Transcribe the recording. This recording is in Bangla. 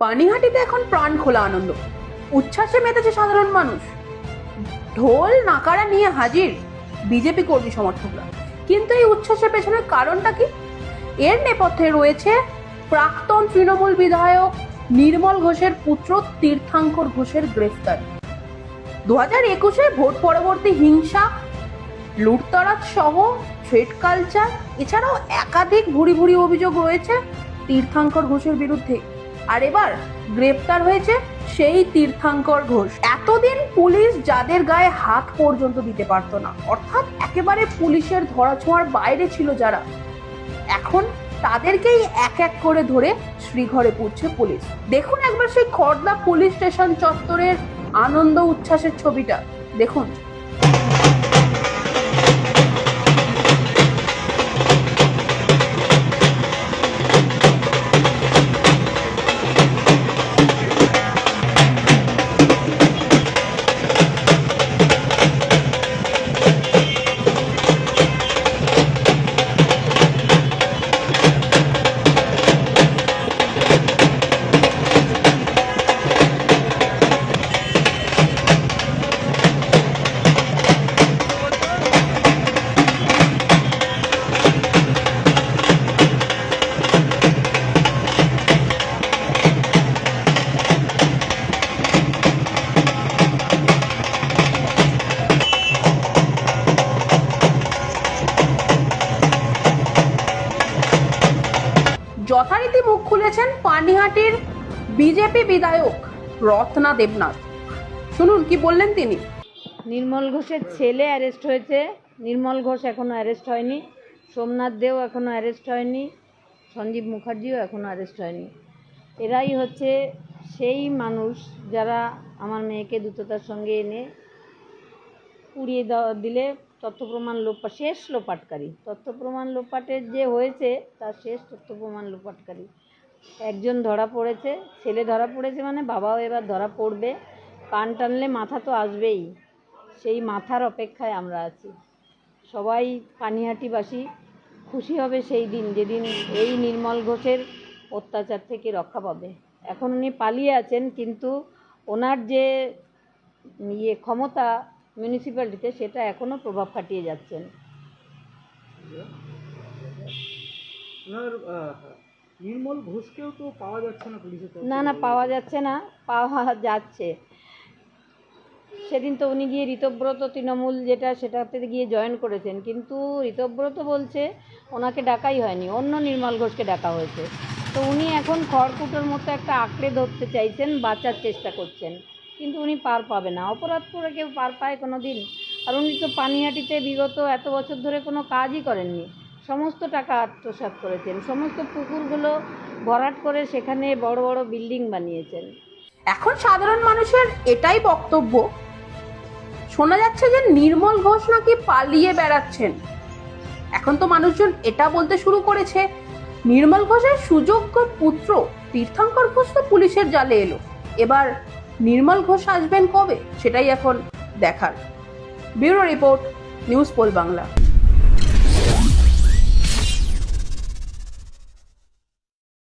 পানিহাটিতে এখন প্রাণ খোলা আনন্দ, উচ্ছ্বাসে মেতেছে সাধারণ মানুষ। ঢোল নাকারা নিয়ে হাজির বিজেপি কর্মী সমর্থকরা। কিন্তু এই উচ্ছ্বাসের পেছনের কারণটা কি? এর নেপথ্যে রয়েছে প্রাক্তন তৃণমূল বিধায়ক নির্মল ঘোষের পুত্র তীর্থাঙ্কর ঘোষের গ্রেফতার। 2021-এ ভোট পরবর্তী হিংসা, লুটতরাজ সহ থ্রেড কালচার, এছাড়াও একাধিক ভুরি ভুরি অভিযোগ রয়েছে তীর্থাঙ্কর ঘোষের বিরুদ্ধে। আর এবার গ্রেপ্তার হয়েছে সেই তীর্থাঙ্কর ঘোষ। এতদিন পুলিশ যাদের গায়ে হাত পর্যন্ত দিতে পারতো না, অর্থাৎ একেবারে পুলিশের ধরাছোঁয়ার বাইরে ছিল যারা, এখন তাদেরকেই এক এক করে ধরে শ্রীঘরে পুরছে পুলিশ। দেখুন একবার সেই খড়দা পুলিশ স্টেশন চত্বরের আনন্দ উচ্ছ্বাসের ছবিটা দেখুন। যথারীতি মুখ খুলেছেন পানিহাটির বিজেপি বিধায়ক রত্না দেবনাথ। শুনুন কি বললেন তিনি। নির্মল ঘোষের ছেলে অ্যারেস্ট হয়েছে, নির্মল ঘোষ এখনও অ্যারেস্ট হয়নি, সোমনাথ দেও এখনও অ্যারেস্ট হয়নি, সঞ্জীব মুখার্জিও এখনও অ্যারেস্ট হয়নি। এরাই হচ্ছে সেই মানুষ যারা আমার মেয়েকে দ্রুততার সঙ্গে এনে পুড়িয়ে দিলে তথ্য প্রমাণ শেষ লোপাটকারী, তথ্য প্রমাণ লোপাটের যে হয়েছে তার শেষ তথ্য প্রমাণ লোপাটকারী একজন ধরা পড়েছে। ছেলে ধরা পড়েছে মানে বাবাও এবার ধরা পড়বে। কান টানলে মাথা তো আসবেই, সেই মাথার অপেক্ষায় আমরা আছি। সবাই পানিহাটিবাসী খুশি হবে সেই দিন যেদিন এই নির্মল ঘোষের অত্যাচার থেকে রক্ষা পাবে। এখন উনি পালিয়ে আছেন, কিন্তু ওনার যে ক্ষমতা মিউনিসিপ্যালিটিতে সেটা এখনও প্রভাব খাটিয়ে যাচ্ছেন। নির্মল ঘোষকেও তো পাওয়া যাচ্ছে না পুলিশের তরফে। না, পাওয়া যাচ্ছে না, পাওয়া যাচ্ছে। সেদিন তো উনি গিয়ে ঋতব্রত তৃণমূল সেটাতে গিয়ে জয়েন করেছেন, কিন্তু ঋতব্রত বলছে ওনাকে ডাকাই হয়নি, অন্য নির্মল ঘোষকে ডাকা হয়েছে। তো উনি এখন খড়কুটোর মতো একটা আঁকড়ে ধরতে চাইছেন, বাঁচার চেষ্টা করছেন, কিন্তু উনি পার পাবে না। অপরাধ করে কেউ পার পায় কোনো দিন? আর উনি তো পানিহাটিতে বিগত এত বছর ধরে কোনো কাজই করেননি, সমস্ত টাকা আত্মসাৎ করেছেন, সমস্ত পুকুরগুলো ভরাট করে সেখানে বড় বড় বিল্ডিং বানিয়েছেন। এখন সাধারণ মানুষের এটাই বক্তব্য, শোনা যাচ্ছে যে নির্মল ঘোষ নাকি পালিয়ে বেড়াচ্ছেন। এখন তো মানুষজন এটা বলতে শুরু করেছে নির্মল ঘোষের সুযোগ্য পুত্র তীর্থাঙ্কর ঘোষ তো পুলিশের জালে এলো, এবার নির্মল ঘোষ আসবেন কবে সেটাই এখন দেখার। Bureau report, news pole Bangla.